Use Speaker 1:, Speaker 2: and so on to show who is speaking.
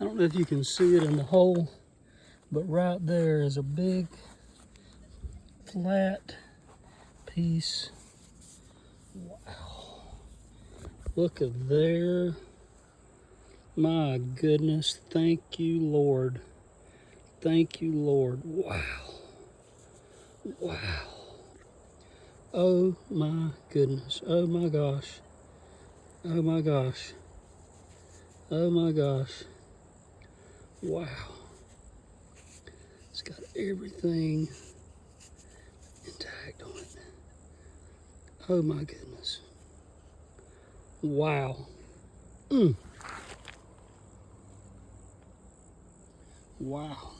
Speaker 1: I don't know if you can see it in the hole, but right there is a big flat piece. Wow. Look at there. My goodness. Thank you, Lord. Thank you, Lord. Wow. Wow. Oh my goodness. Oh my gosh. Oh my gosh. Oh my gosh. Wow. It's got everything intact on it. Oh my goodness. Wow. Wow.